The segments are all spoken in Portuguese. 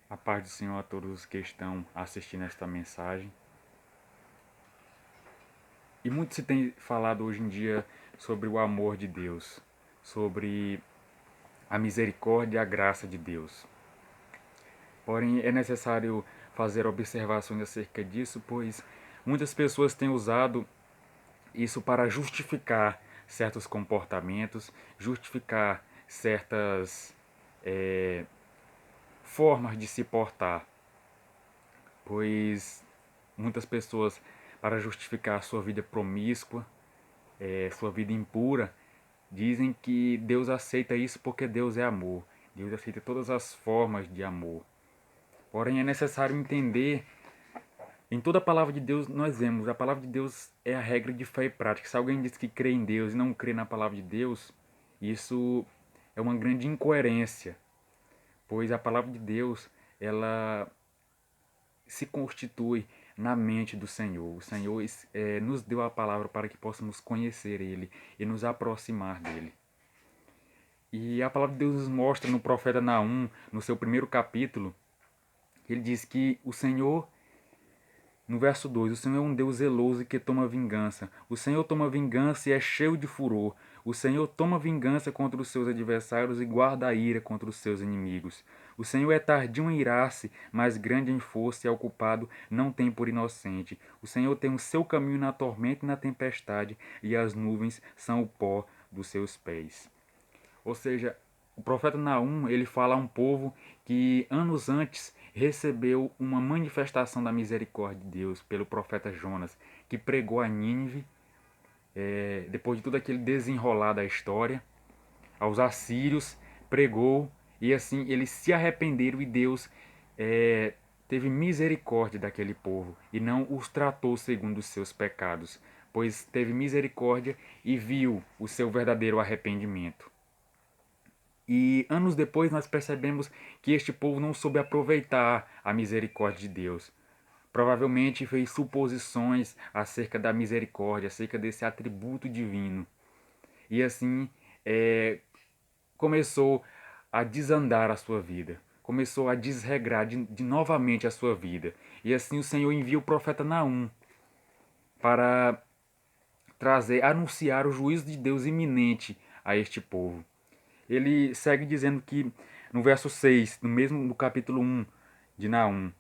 A paz do Senhor a todos que estão assistindo esta mensagem. E muito se tem falado hoje em dia sobre o amor de Deus, sobre a misericórdia e a graça de Deus. Porém, é necessário fazer observações acerca disso, pois muitas pessoas têm usado isso para justificar certos comportamentos, justificar certas formas de se portar, pois muitas pessoas, para justificar sua vida promíscua, sua vida impura, dizem que Deus aceita isso porque Deus é amor. Deus aceita todas as formas de amor. Porém, é necessário entender, em toda a palavra de Deus nós vemos, a palavra de Deus é a regra de fé e prática. Se alguém diz que crê em Deus e não crê na palavra de Deus, isso é uma grande incoerência, pois a palavra de Deus, ela se constitui na mente do Senhor. O Senhor nos deu a palavra para que possamos conhecer Ele e nos aproximar dEle. E a palavra de Deus nos mostra no profeta Naum, no seu primeiro capítulo, ele diz que o Senhor, no verso 2, o Senhor é um Deus zeloso que toma vingança. O Senhor toma vingança e é cheio de furor. O Senhor toma vingança contra os seus adversários e guarda a ira contra os seus inimigos. O Senhor é tardio em irar-se, mas grande em força e ao culpado não tem por inocente. O Senhor tem o seu caminho na tormenta e na tempestade, e as nuvens são o pó dos seus pés. Ou seja, o profeta Naum, ele fala a um povo que anos antes recebeu uma manifestação da misericórdia de Deus pelo profeta Jonas, que pregou a Nínive, depois de todo aquele desenrolar da história, aos assírios, pregou, e assim eles se arrependeram e Deus teve misericórdia daquele povo e não os tratou segundo os seus pecados, pois teve misericórdia e viu o seu verdadeiro arrependimento. E anos depois nós percebemos que este povo não soube aproveitar a misericórdia de Deus. Provavelmente fez suposições acerca da misericórdia, acerca desse atributo divino. E assim começou a desandar a sua vida. Começou a desregrar de novamente a sua vida. E assim o Senhor envia o profeta Naum para anunciar o juízo de Deus iminente a este povo. Ele segue dizendo que no verso 6, no capítulo 1 de Naum,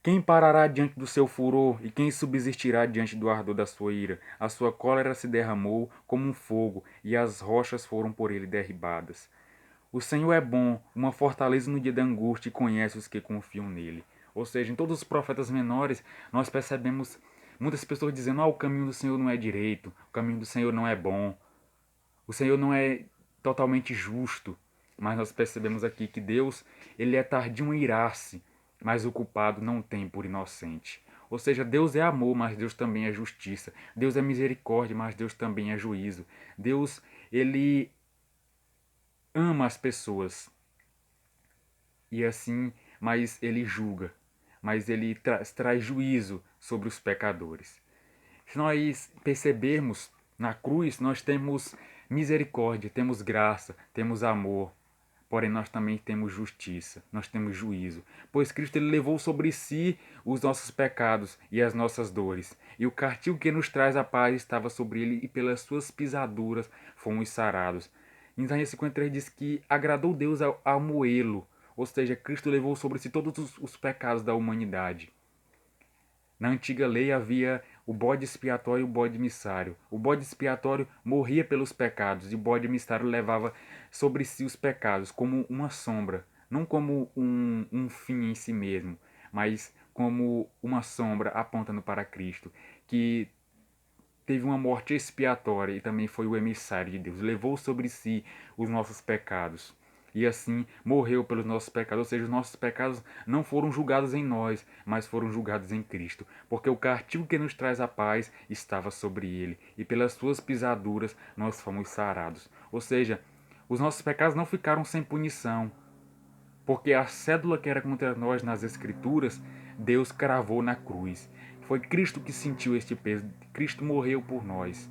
quem parará diante do seu furor e quem subsistirá diante do ardor da sua ira? A sua cólera se derramou como um fogo e as rochas foram por ele derribadas. O Senhor é bom, uma fortaleza no dia da angústia e conhece os que confiam nele. Ou seja, em todos os profetas menores, nós percebemos muitas pessoas dizendo: o caminho do Senhor não é direito, o caminho do Senhor não é bom, o Senhor não é totalmente justo. Mas nós percebemos aqui que Deus, ele é tardio em irar-se, mas o culpado não tem por inocente. Ou seja, Deus é amor, mas Deus também é justiça. Deus é misericórdia, mas Deus também é juízo. Deus, ele ama as pessoas e assim, mas ele julga, mas ele traz juízo sobre os pecadores. Se nós percebermos na cruz, nós temos misericórdia, temos graça, temos amor. Porém, nós também temos justiça, nós temos juízo. Pois Cristo ele levou sobre si os nossos pecados e as nossas dores. E o castigo que nos traz a paz estava sobre ele, e pelas suas pisaduras fomos sarados. Em Isaías 53 diz que agradou Deus ao moê-lo. Ou seja, Cristo levou sobre si todos os pecados da humanidade. Na antiga lei havia o bode expiatório e o bode emissário. O bode expiatório morria pelos pecados e o bode emissário levava sobre si os pecados como uma sombra, não como um fim em si mesmo, mas como uma sombra apontando para Cristo, que teve uma morte expiatória e também foi o emissário de Deus. Levou sobre si os nossos pecados. E assim morreu pelos nossos pecados. Ou seja, os nossos pecados não foram julgados em nós, mas foram julgados em Cristo. Porque o castigo que nos traz a paz estava sobre ele. E pelas suas pisaduras nós fomos sarados. Ou seja, os nossos pecados não ficaram sem punição. Porque a cédula que era contra nós nas Escrituras, Deus cravou na cruz. Foi Cristo que sentiu este peso. Cristo morreu por nós.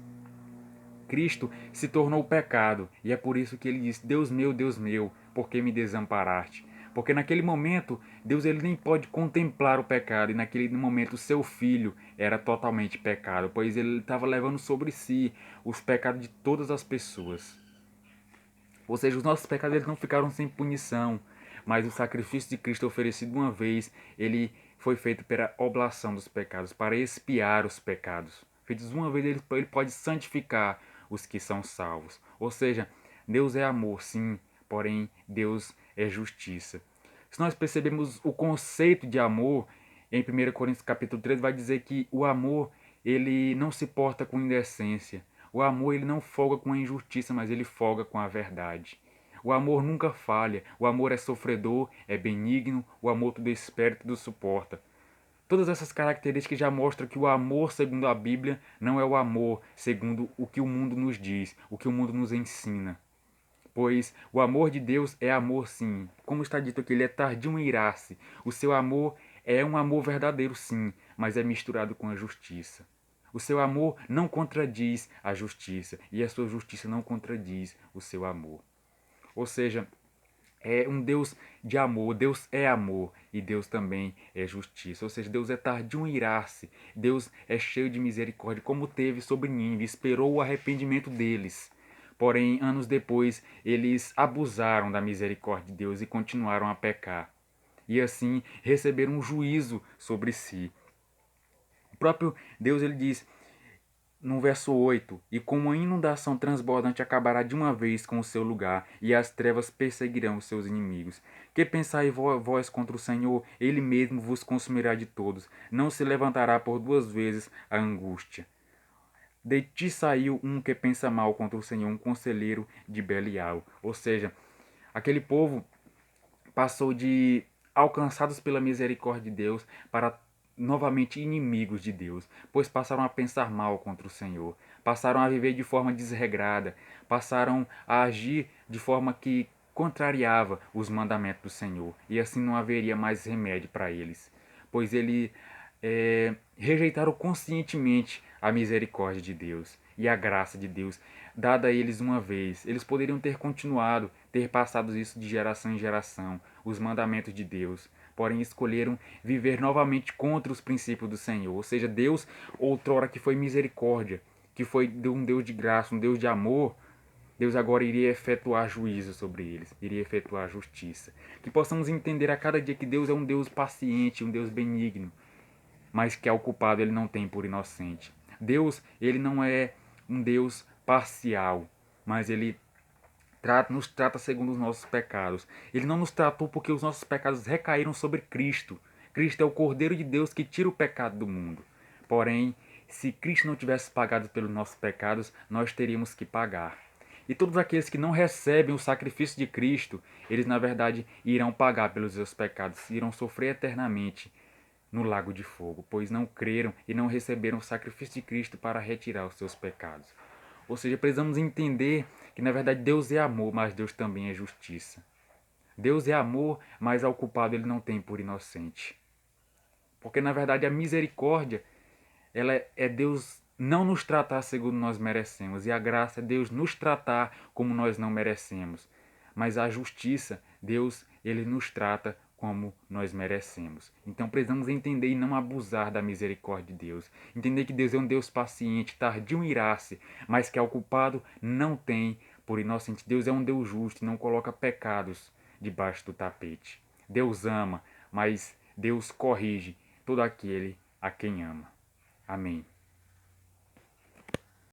Cristo se tornou pecado. E é por isso que ele diz: Deus meu, por que me desamparaste? Porque naquele momento, Deus ele nem pode contemplar o pecado, e naquele momento o seu filho era totalmente pecado, pois ele estava levando sobre si os pecados de todas as pessoas. Ou seja, os nossos pecados eles não ficaram sem punição, mas o sacrifício de Cristo oferecido uma vez, ele foi feito para a oblação dos pecados, para expiar os pecados. Feitos uma vez, ele pode santificar os que são salvos. Ou seja, Deus é amor, sim, porém Deus é justiça. Se nós percebemos o conceito de amor, em 1 Coríntios capítulo 13 vai dizer que o amor ele não se porta com indecência. O amor ele não folga com a injustiça, mas ele folga com a verdade. O amor nunca falha. O amor é sofredor, é benigno. O amor tudo espera, tudo suporta. Todas essas características já mostram que o amor, segundo a Bíblia, não é o amor segundo o que o mundo nos diz, o que o mundo nos ensina. Pois o amor de Deus é amor, sim. Como está dito aqui, ele é tardio em irar-se. O seu amor é um amor verdadeiro, sim, mas é misturado com a justiça. O seu amor não contradiz a justiça, e a sua justiça não contradiz o seu amor. Ou seja, é um Deus de amor, Deus é amor e Deus também é justiça. Ou seja, Deus é tardio em irar-se, Deus é cheio de misericórdia, como teve sobre Nínive, esperou o arrependimento deles. Porém, anos depois, eles abusaram da misericórdia de Deus e continuaram a pecar. E assim receberam um juízo sobre si. O próprio Deus ele diz: no verso 8: E como a inundação transbordante acabará de uma vez com o seu lugar, e as trevas perseguirão os seus inimigos. Que pensai vós contra o Senhor? Ele mesmo vos consumirá de todos. Não se levantará por duas vezes a angústia. De ti saiu um que pensa mal contra o Senhor, um conselheiro de Belial. Ou seja, aquele povo passou de alcançados pela misericórdia de Deus para novamente inimigos de Deus, pois passaram a pensar mal contra o Senhor, passaram a viver de forma desregrada, passaram a agir de forma que contrariava os mandamentos do Senhor, e assim não haveria mais remédio para eles, pois eles rejeitaram conscientemente a misericórdia de Deus e a graça de Deus dada a eles uma vez. Eles poderiam ter continuado, ter passado isso de geração em geração, os mandamentos de Deus, porém escolheram viver novamente contra os princípios do Senhor. Ou seja, Deus, outrora que foi misericórdia, que foi um Deus de graça, um Deus de amor, Deus agora iria efetuar juízo sobre eles, iria efetuar justiça. Que possamos entender a cada dia que Deus é um Deus paciente, um Deus benigno, mas que ao culpado ele não tem por inocente. Deus, ele não é um Deus parcial, mas ele nos trata segundo os nossos pecados. Ele não nos tratou porque os nossos pecados recaíram sobre Cristo. Cristo é o Cordeiro de Deus que tira o pecado do mundo. Porém, se Cristo não tivesse pagado pelos nossos pecados, nós teríamos que pagar. E todos aqueles que não recebem o sacrifício de Cristo, eles na verdade irão pagar pelos seus pecados, irão sofrer eternamente no lago de fogo, pois não creram e não receberam o sacrifício de Cristo para retirar os seus pecados. Ou seja, precisamos entender que na verdade Deus é amor, mas Deus também é justiça. Deus é amor, mas ao culpado ele não tem por inocente. Porque na verdade a misericórdia, ela é Deus não nos tratar segundo nós merecemos, e a graça é Deus nos tratar como nós não merecemos. Mas a justiça, Deus, ele nos trata como nós merecemos. Então precisamos entender e não abusar da misericórdia de Deus. Entender que Deus é um Deus paciente, tardio em irar-se, mas que ao culpado não tem por inocente. Deus é um Deus justo e não coloca pecados debaixo do tapete. Deus ama, mas Deus corrige todo aquele a quem ama. Amém.